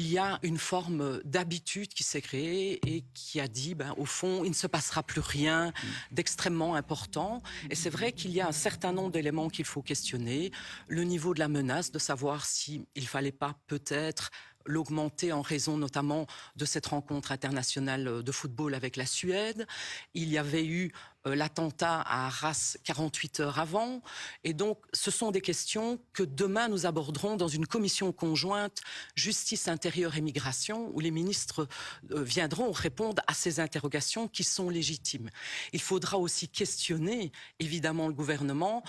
il y a une forme d'habitude qui s'est créée et qui a dit, au fond, il ne se passera plus rien d'extrêmement important. Et c'est vrai qu'il y a un certain nombre d'éléments qu'il faut questionner. Le niveau de la menace, de savoir s'il ne fallait pas peut-être l'augmenter en raison notamment de cette rencontre internationale de football avec la Suède. Il y avait eu l'attentat à Arras 48 heures avant. Et donc, ce sont des questions que demain nous aborderons dans une commission conjointe justice, intérieur et migration, où les ministres viendront répondre à ces interrogations qui sont légitimes. Il faudra aussi questionner, évidemment, le gouvernement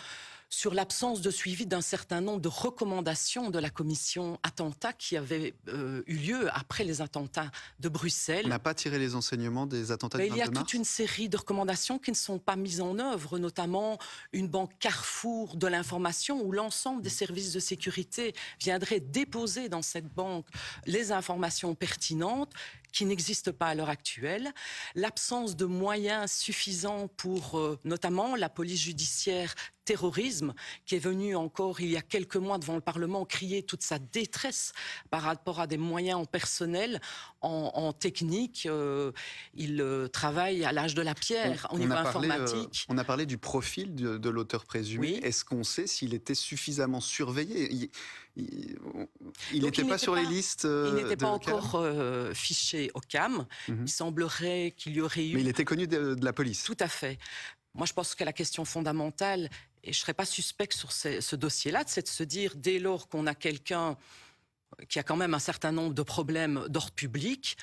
sur l'absence de suivi d'un certain nombre de recommandations de la commission attentats qui avait eu lieu après les attentats de Bruxelles. On n'a pas tiré les enseignements des attentats du Il y a 22 mars. toute une série de recommandations qui ne sont pas mises en œuvre, notamment une banque carrefour de l'information où l'ensemble des services de sécurité viendraient déposer dans cette banque les informations pertinentes qui n'existent pas à l'heure actuelle, l'absence de moyens suffisants pour notamment la police judiciaire terrorisme, qui est venue encore il y a quelques mois devant le Parlement crier toute sa détresse par rapport à des moyens en personnel, en technique. Il travaille à l'âge de la pierre au niveau informatique. On a parlé du profil de l'auteur présumé. Oui. Est-ce qu'on sait s'il était suffisamment surveillé? Il n'était pas sur les listes Il n'était pas de CAM. encore fiché au CAM. Il semblerait qu'il y aurait eu... Mais il était connu de la police. Tout à fait. Moi, je pense que la question fondamentale, et je ne serais pas suspect sur ce dossier-là, c'est de se dire, dès lors qu'on a quelqu'un qui a quand même un certain nombre de problèmes d'ordre public,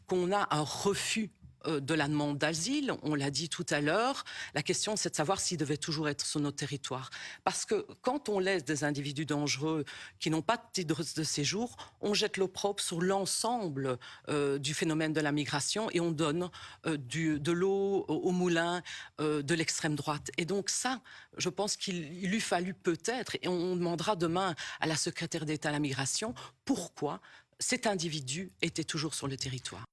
qu'on a un refus de la demande d'asile, on l'a dit tout à l'heure, la question c'est de savoir s'il devait toujours être sur notre territoire. Parce que quand on laisse des individus dangereux qui n'ont pas de titre de séjour, on jette l'opprobre sur l'ensemble du phénomène de la migration et on donne de l'eau au moulin de l'extrême droite. Et donc ça, je pense qu'il eût fallu peut-être, et on demandera demain à la secrétaire d'État à la migration, pourquoi cet individu était toujours sur le territoire.